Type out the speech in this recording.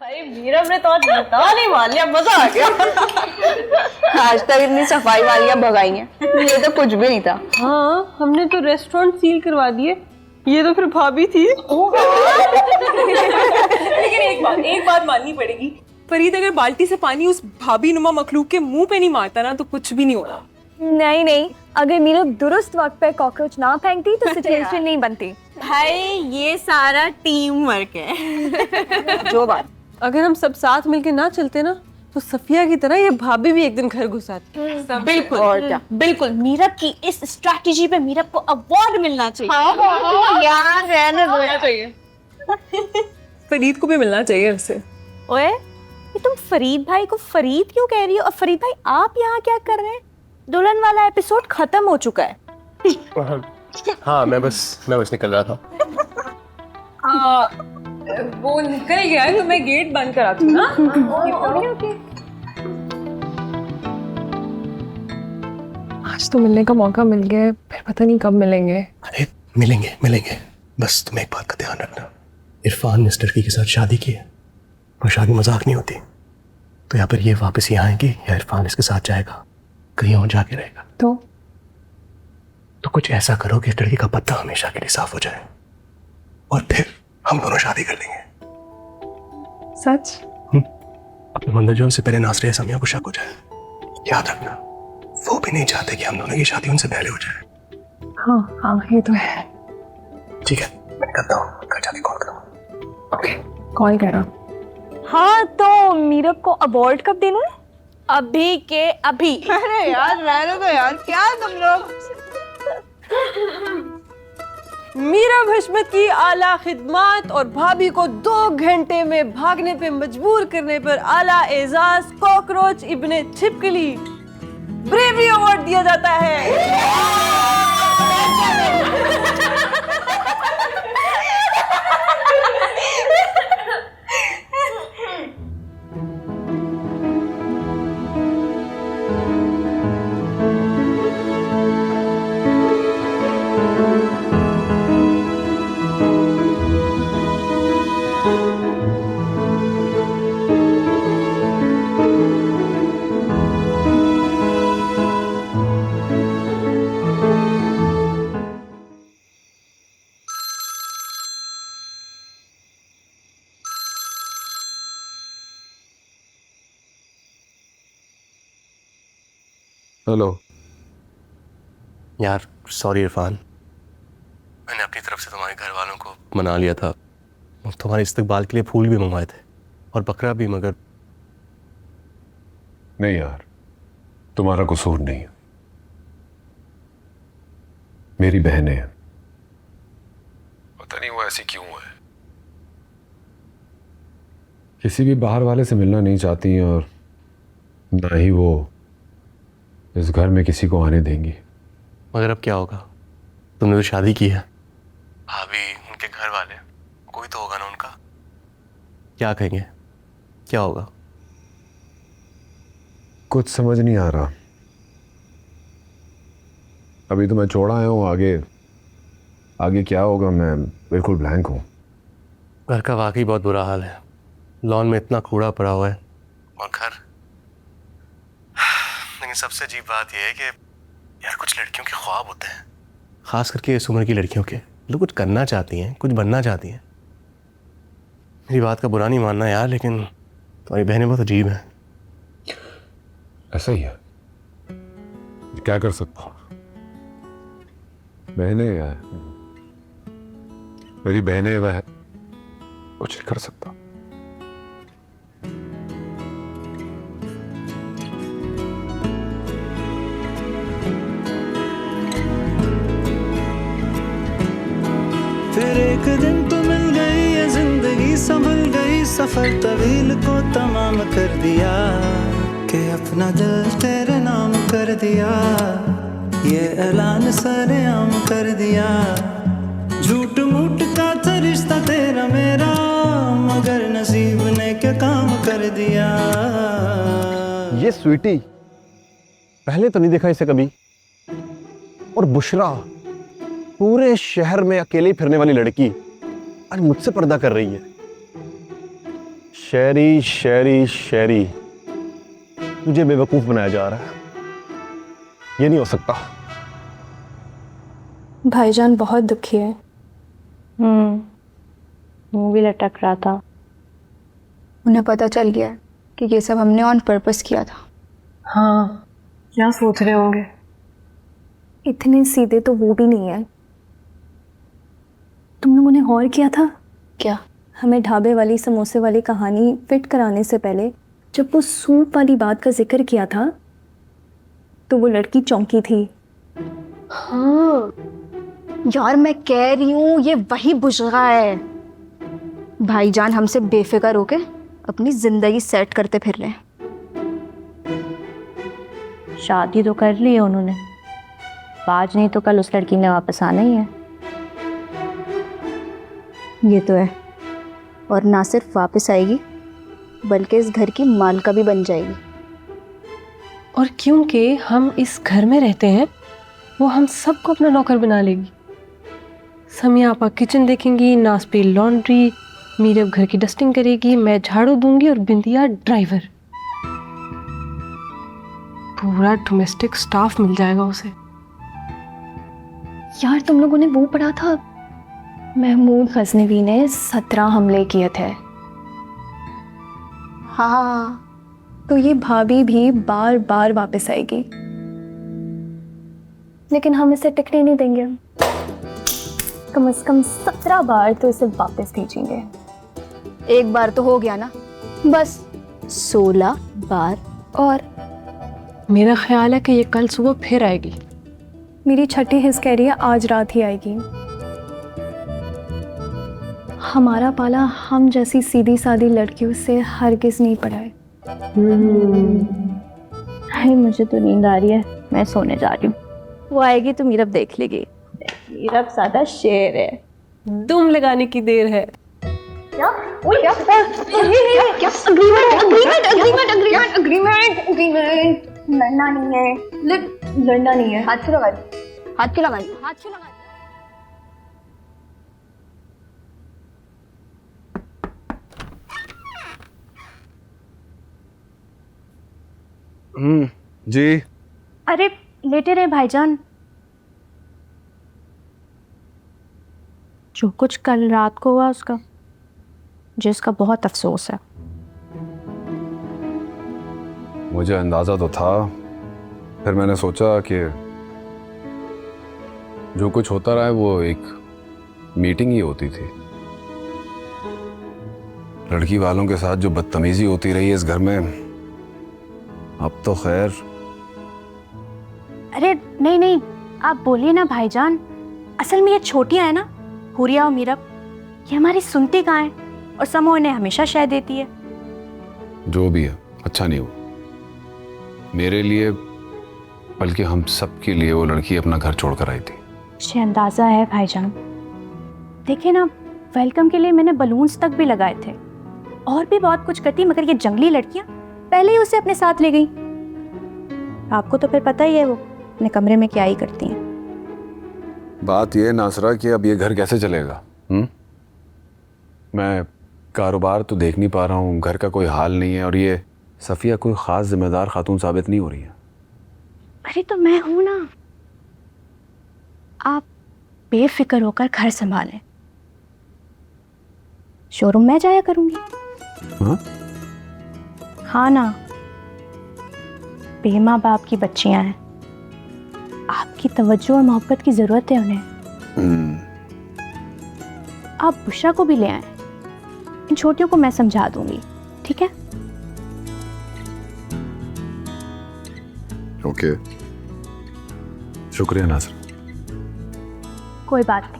भाई मीरब ने तो आज बता नहीं मान लिया, मजा आ गया। आज तक इतनी सफाई वालियां भगाई हैं, ये तो कुछ भी नहीं था। हाँ, हमने तो रेस्टोरेंट सील करवा दिए, ये तो फिर भाभी थी। लेकिन एक बात माननी पड़ेगी, फरीद अगर बाल्टी से पानी उस भाभी नुमा मखलूक के मुंह पे नहीं मारता ना तो कुछ भी नहीं होना। नहीं, अगर मीरब दुरुस्त वक्त पे कॉकरोच ना फेंकती तो सिचुएशन नहीं बनती। भाई ये सारा टीम वर्क है। जो बात, अगर हम सब साथ मिलके ना चलते ना तो सफिया की तरह ये भाभी भी एक दिन घर घुसाती। बिल्कुल, और क्या, बिल्कुल। मीरब की इस स्ट्रैटेजी पे मीरब को अवार्ड मिलना चाहिए। यार रहने दो चाहिए। फरीद को भी मिलना चाहिए उससे। ओए, ये तुम फरीद भाई को फरीद क्यों कह रही हो? और फरीद भाई आप यहाँ क्या कर रहे हैं? दुल्हन वाला एपिसोड खत्म हो चुका है। हाँ, मैं बस निकल रहा था। वो निकल गया है तो मैं गेट बंद कराती हूँ ना। आज तो मिलने का मौका मिल गया, फिर पता नहीं कब मिलेंगे। अरे मिलेंगे। बस तुम एक बात का ध्यान रखना, इरफान ने इस लड़की के साथ शादी की है और शादी मजाक नहीं होती। तो या फिर ये वापस यहाँ आएंगी या इरफान इसके साथ जाएगा, कहीं और जाके रहेगा। तो कुछ ऐसा करो कि इस लड़की का पत्ता हमेशा के लिए साफ हो जाए और फिर हम दोनों शादी कर लेंगे। सच? अपने मंदिर से पहले नासरिया समिया को शक हो जाए। याद रखना, वो भी नहीं चाहते कि हम दोनों की शादी उनसे पहले हो जाए। हाँ, ये तो है। ठीक है, मैं करता हूँ, घर जाके कॉल करूँगा। ओके, कॉल करो। हाँ, तो मीरब को अवार्ड कब देना है? अभी के अभी। अरे यार रहने दो यार, क्या तुम लोग। मीरब हशमत की आला खिदमत और भाभी को 2 घंटे में भागने पे मजबूर करने पर आला एजाज कॉकरोच इब्ने छिपकली ब्रेवरी अवार्ड दिया जाता है। हेलो यार, सॉरी इरफान, मैंने अपनी तरफ से तुम्हारे घर वालों को मना लिया था। तुम्हारे इस्तकबाल के लिए फूल भी मंगवाए थे और बकरा भी, मगर नहीं यार, तुम्हारा कसूर नहीं है, मेरी बहनें हैं। पता नहीं वो ऐसी क्यों है, किसी भी बाहर वाले से मिलना नहीं चाहती और ना ही वो इस घर में किसी को आने देंगी। मगर अब क्या होगा, तुमने तो शादी की है। भाभी, उनके घर वाले, कोई तो होगा ना उनका। क्या कहेंगे, क्या होगा? कुछ समझ नहीं आ रहा। अभी तो मैं छोड़ा आया हूँ, आगे क्या होगा मैं बिल्कुल ब्लैंक हूँ। घर का वाकई बहुत बुरा हाल है, लॉन में इतना कूड़ा पड़ा हुआ है और घर। लेकिन सबसे अजीब बात यह है कि यार कुछ लड़कियों के ख्वाब होते हैं, खास करके इस उम्र की लड़कियों के, जो कुछ करना चाहती हैं, कुछ बनना चाहती हैं। मेरी बात का बुरा नहीं मानना यार, लेकिन तुम्हारी बहनें बहुत अजीब हैं। ऐसा ही है, क्या कर सकता हूँ। बहनें है, मेरी बहनें, वह कुछ नहीं कर सकता। फिर एक दिन तो मिल गई ये जिंदगी, संभल गई, सफर तवील को तमाम कर दिया, कि अपना दिल तेरे नाम कर दिया, ये ऐलान सरेआम कर दिया। झूठ मूठ का था रिश्ता तेरा मेरा, मगर नसीब ने क्या काम कर दिया। ये स्वीटी, पहले तो नहीं देखा इसे कभी। और बुशरा, पूरे शहर में अकेले फिरने वाली लड़की, आज मुझसे पर्दा कर रही है। शहरी शहरी शहरी, तुझे बेवकूफ बनाया जा रहा है। ये नहीं हो सकता। भाईजान बहुत दुखी है। मुंह भी लटक रहा था। उन्हें पता चल गया कि ये सब हमने ऑन पर्पस किया था। हाँ, क्या सोच रहे होंगे? इतने सीधे तो वो भी नहीं है। तुम लोगों ने गौर किया था क्या? हमें ढाबे वाली समोसे वाली कहानी फिट कराने से पहले जब वो सूप वाली बात का जिक्र किया था तो वो लड़की चौंकी थी। हाँ यार, मैं कह रही हूँ ये वही बुशरा है। भाईजान हमसे बेफिक्र होके अपनी जिंदगी सेट करते फिर रहे हैं। शादी तो कर ली है उन्होंने, आज नहीं तो कल उस लड़की ने वापस आना ही है। ये तो है, और ना सिर्फ वापस आएगी बल्कि इस घर की मालका भी बन जाएगी। और क्योंकि हम इस घर में रहते हैं, वो हम सबको अपना नौकर बना लेगी। समिया आपा किचन देखेंगी, नासपी लॉन्ड्री, मीरब घर की डस्टिंग करेगी, मैं झाड़ू दूंगी और बिंदिया ड्राइवर। पूरा डोमेस्टिक स्टाफ मिल जाएगा उसे। यार तुम लोगों ने वो पढ़ा था, महमूद गजनवी ने 17 हमले किए थे। हाँ, तो ये भाभी भी बार बार वापस आएगी, लेकिन हम इसे टिकने नहीं देंगे। कम से कम 17 बार तो इसे वापस भेजेंगे। एक बार तो हो गया ना, बस 16 बार और। मेरा ख्याल है कि ये कल सुबह फिर आएगी। मेरी छठी हिस्स कह रही है आज रात ही आएगी। हमारा पाला हम जैसी सीधी सादी लड़कियों से हरगिज नहीं पड़ा है। हाय, मुझे तो नींद आ रही है, मैं सोने जा रही हूँ। वो आएगी तो मीरब देख लेगी। मीरब सादा शेर है। दुम लगाने की देर है। लड़ना नहीं है, लड़ना नहीं है। हाथ क्यों लगा दी? हाथ क्यों लगा दी? हाथ क्यों लगा दी? जी। अरे लेटे रहे भाईजान। जो कुछ कल रात को हुआ उसका, जिसका बहुत अफसोस है। मुझे अंदाजा तो था, फिर मैंने सोचा कि जो कुछ होता रहा है वो एक मीटिंग ही होती थी। लड़की वालों के साथ जो बदतमीजी होती रही है इस घर में, अब तो खैर। अरे नहीं नहीं, आप बोलिए ना भाईजान। असल में ये छोटियां है ना, हुरिया और मीरब, ये हमारी सुनती कहाँ है, और समो इन्हें हमेशा शय देती है। जो भी है अच्छा नहीं हुआ मेरे लिए, बल्कि हम सब के लिए। वो लड़की अपना घर छोड़कर आई थी। मुझे अंदाजा है भाईजान। देखिए ना, वेलकम के लिए मैंने बलून्स तक भी लगाए थे, और भी बहुत कुछ करती, मगर ये जंगली लड़कियां पहले ही उसे अपने साथ ले गई। आपको तो फिर पता ही है वो अपने कमरे में क्या ही करती हैं। बात ये नासरा कि अब ये घर कैसे चलेगा? मैं कारोबार तो देख नहीं पा रहा हूँ, घर का कोई हाल नहीं है, और ये सफ़िया कोई ख़ास जिम्मेदार खातून साबित नहीं हो रही है। अरे तो मैं हूं ना, आप बेफिक्र होकर घर संभालें। शोरूम में जाया करूंगी। हाँ? हाँ ना, बेमाँ बाप की बच्चियां हैं, आपकी तवज्जो और मोहब्बत की जरूरत है उन्हें। आप बुशरा को भी ले आए, इन छोटियों को मैं समझा दूंगी, ठीक है? ओके, शुक्रिया नासर। कोई बात नहीं।